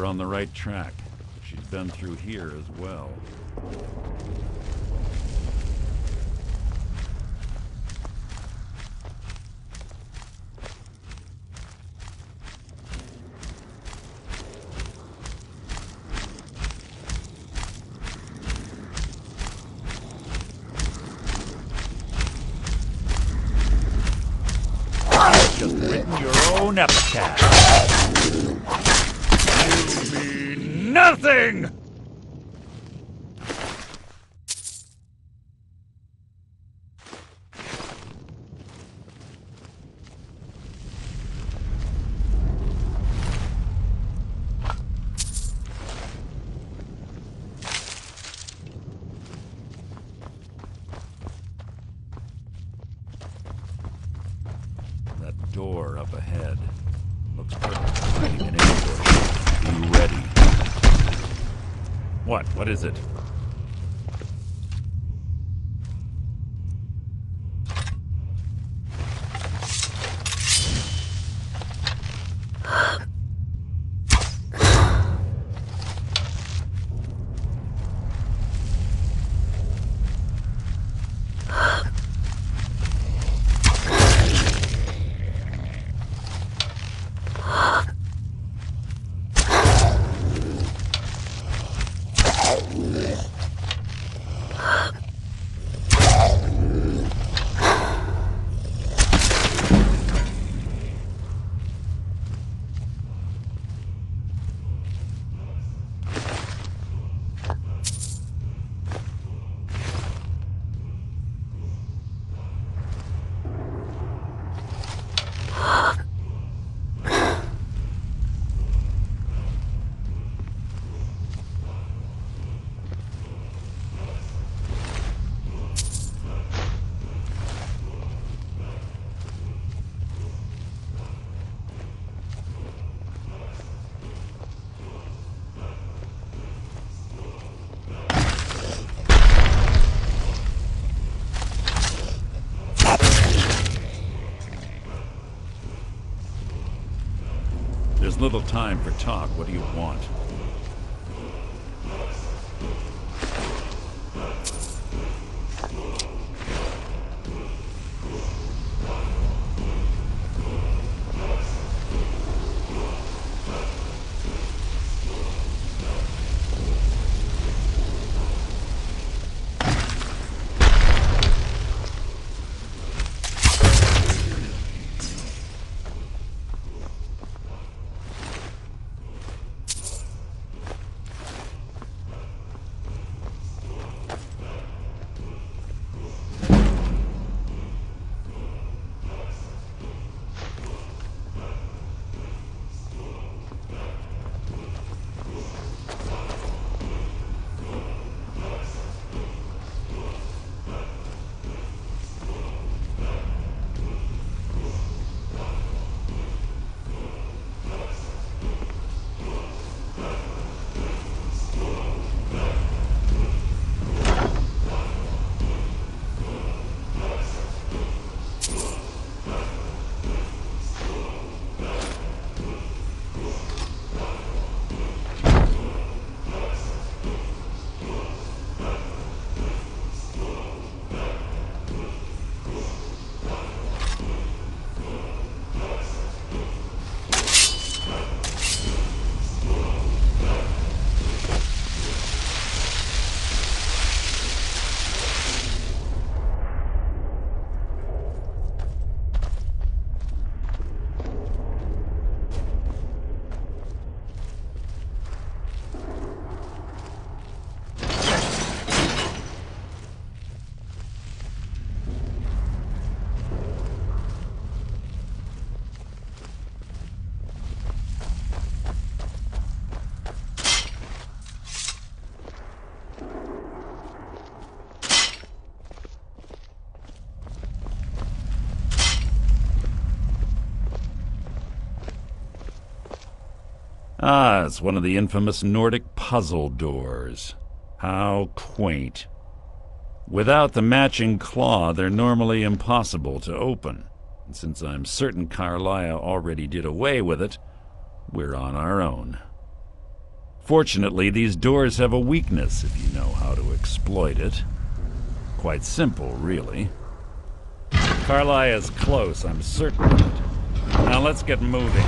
We're on the right track. She's been through here as well. Just written your own epitaph. You mean nothing! That door up ahead looks perfect for being an ambush. Are you ready? What? What is it? There's little time for talk. What do you want? Ah, it's one of the infamous Nordic puzzle doors. How quaint. Without the matching claw, they're normally impossible to open. And since I'm certain Carlisle already did away with it, we're on our own. Fortunately, these doors have a weakness if you know how to exploit it. Quite simple, really. Carlia's close, I'm certain of it. Now let's get moving.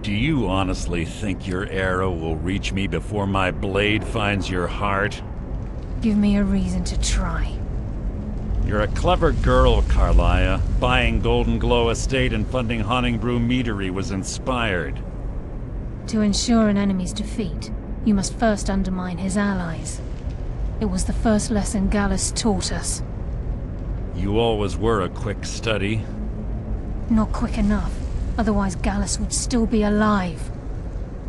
Do you honestly think your arrow will reach me before my blade finds your heart? Give me a reason to try. You're a clever girl, Carlia. Buying Golden Glow Estate and funding Honningbrew Meadery was inspired. To ensure an enemy's defeat, you must first undermine his allies. It was the first lesson Gallus taught us. You always were a quick study. Not quick enough. Otherwise Gallus would still be alive.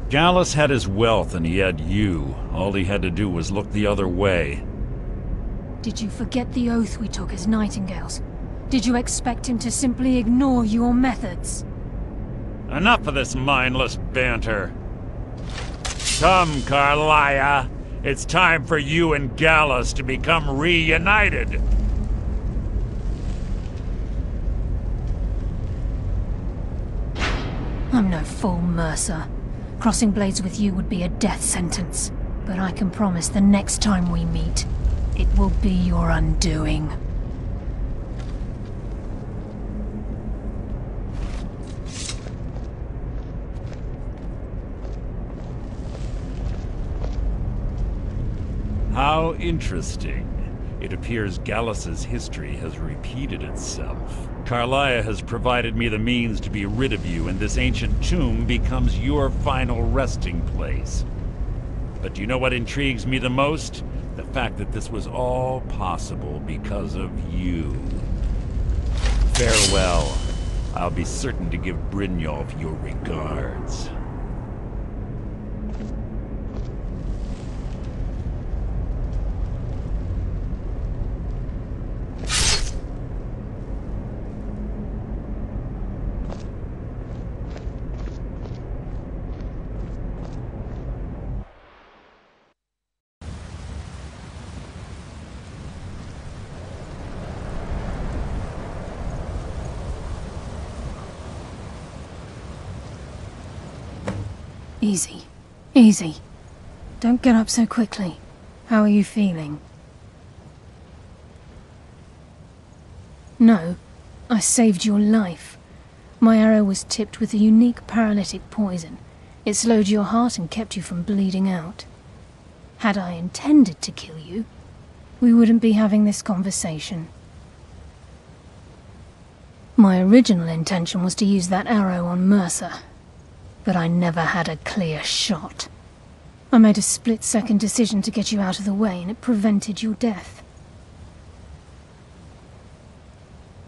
Gallus had his wealth and he had you. All he had to do was look the other way. Did you forget the oath we took as Nightingales? Did you expect him to simply ignore your methods? Enough of this mindless banter. Come, Carlia. It's time for you and Gallus to become reunited. I'm no fool, Mercer. Crossing blades with you would be a death sentence. But I can promise the next time we meet, it will be your undoing. How interesting. It appears Gallus's history has repeated itself. Carlia has provided me the means to be rid of you, and this ancient tomb becomes your final resting place. But do you know what intrigues me the most? The fact that this was all possible because of you. Farewell. I'll be certain to give Brynjolf your regards. Easy. Easy. Don't get up so quickly. How are you feeling? No. I saved your life. My arrow was tipped with a unique paralytic poison. It slowed your heart and kept you from bleeding out. Had I intended to kill you, we wouldn't be having this conversation. My original intention was to use that arrow on Mercer. But I never had a clear shot. I made a split-second decision to get you out of the way, and it prevented your death.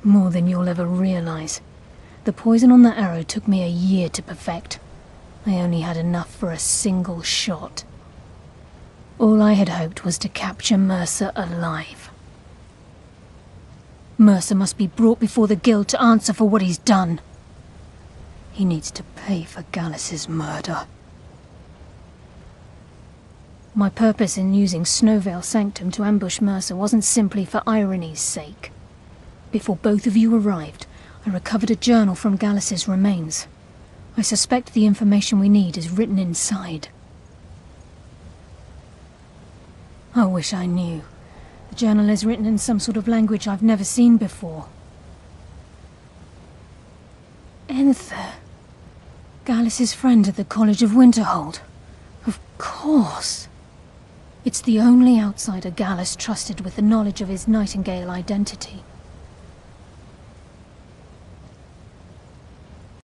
More than you'll ever realize. The poison on that arrow took me a year to perfect. I only had enough for a single shot. All I had hoped was to capture Mercer alive. Mercer must be brought before the Guild to answer for what he's done. He needs to pay for Gallus's murder. My purpose in using Snowvale Sanctum to ambush Mercer wasn't simply for irony's sake. Before both of you arrived, I recovered a journal from Gallus's remains. I suspect the information we need is written inside. I wish I knew. The journal is written in some sort of language I've never seen before. Enther. Gallus's friend at the College of Winterhold. Of course. It's the only outsider Gallus trusted with the knowledge of his Nightingale identity.